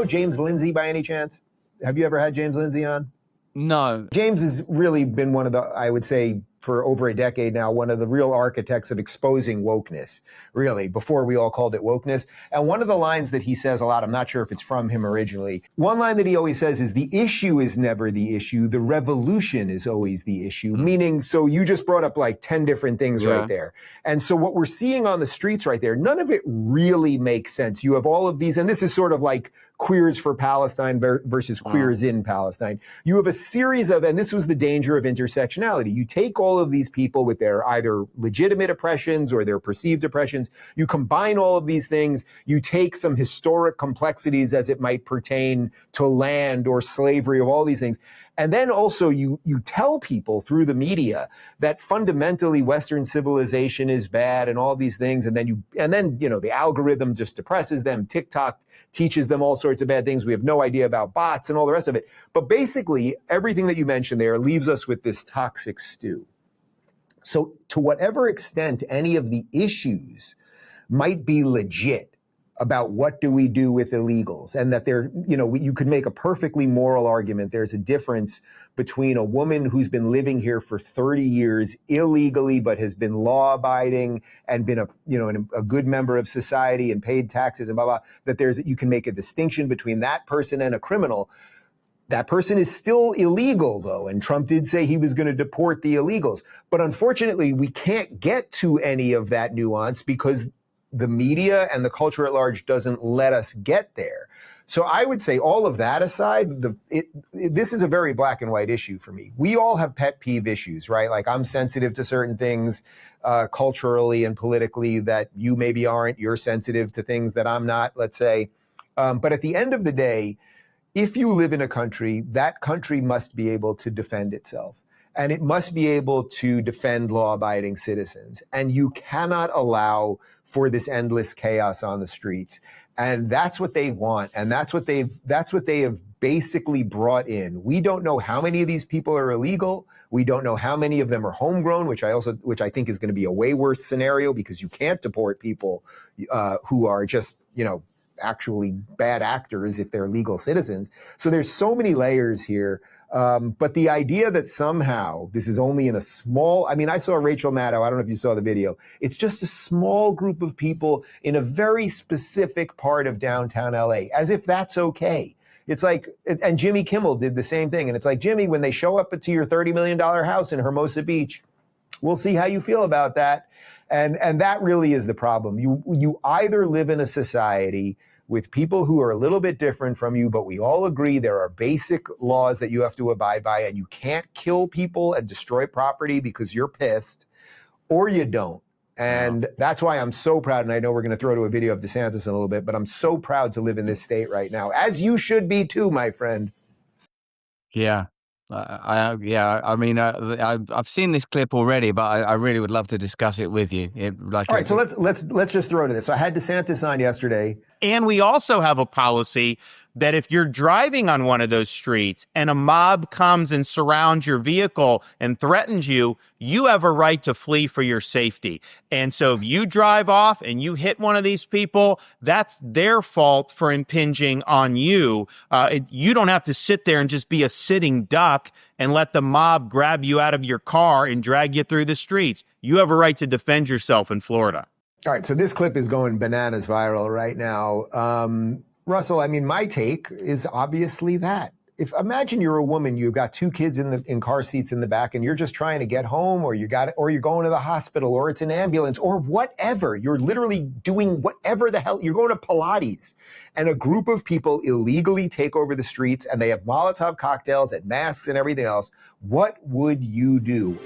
know James Lindsay by any chance? Have you ever had James Lindsay on? No. James has really been one of the, I would say, for over a decade now, one of the real architects of exposing wokeness, really, before we all called it wokeness. And one of the lines that he says a lot, I'm not sure if it's from him originally, one line that he always says is, the issue is never the issue, the revolution is always the issue. Meaning, so you just brought up like 10 different things right there. And so what we're seeing on the streets right there, none of it really makes sense. You have all of these, and this is sort of like Queers for Palestine versus Queers in Palestine. You have a series of, and this was the danger of intersectionality. You take all of these people with their either legitimate oppressions or their perceived oppressions, you combine all of these things, you take some historic complexities as it might pertain to land or slavery, of all these things. And then also you tell people through the media that fundamentally Western civilization is bad and all these things. And then the algorithm just depresses them. TikTok teaches them all sorts of bad things. We have no idea about bots and all the rest of it. But basically everything that you mentioned there leaves us with this toxic stew. So to whatever extent any of the issues might be legit about what do we do with illegals, and that you could make a perfectly moral argument. There's a difference between a woman who's been living here for 30 years illegally, but has been law abiding and been a good member of society and paid taxes and blah, blah, that you can make a distinction between that person and a criminal. That person is still illegal, though, and Trump did say he was going to deport the illegals. But unfortunately, we can't get to any of that nuance because the media and the culture at large doesn't let us get there. So I would say, all of that aside, this is a very black and white issue for me. We all have pet peeve issues, right? Like, I'm sensitive to certain things culturally and politically that you maybe aren't. You're sensitive to things that I'm not, let's say. But at the end of the day, if you live in a country, that country must be able to defend itself. And it must be able to defend law-abiding citizens. And you cannot allow for this endless chaos on the streets. And that's what they want. And that's what they have basically brought in. We don't know how many of these people are illegal. We don't know how many of them are homegrown, which I think is going to be a way worse scenario, because you can't deport people who are just, actually bad actors if they're legal citizens. So there's so many layers here. But the idea that somehow this is only in a small, I saw Rachel Maddow, I don't know if you saw the video. It's just a small group of people in a very specific part of downtown LA, as if that's okay. It's like, and Jimmy Kimmel did the same thing. And it's like, Jimmy, when they show up to your $30 million house in Hermosa Beach, we'll see how you feel about that. And that really is the problem. You either live in a society with people who are a little bit different from you, but we all agree there are basic laws that you have to abide by, and you can't kill people and destroy property because you're pissed, or you don't. And that's why I'm so proud, and I know we're going to throw to a video of DeSantis in a little bit, but I'm so proud to live in this state right now, as you should be too, my friend. Yeah. I've seen this clip already, but I really would love to discuss it with you. All right, so let's just throw to this. So I had DeSantis on yesterday. And we also have a policy that if you're driving on one of those streets and a mob comes and surrounds your vehicle and threatens you, you have a right to flee for your safety. And so if you drive off and you hit one of these people, that's their fault for impinging on you. You don't have to sit there and just be a sitting duck and let the mob grab you out of your car and drag you through the streets. You have a right to defend yourself in Florida. All right, so this clip is going bananas viral right now. Russell, my take is obviously that. Imagine you're a woman, you've got two kids in car seats in the back, and you're just trying to get home, or you're going to the hospital, or it's an ambulance, or whatever. You're literally doing whatever the hell. You're going to Pilates, and a group of people illegally take over the streets, and they have Molotov cocktails and masks and everything else. What would you do?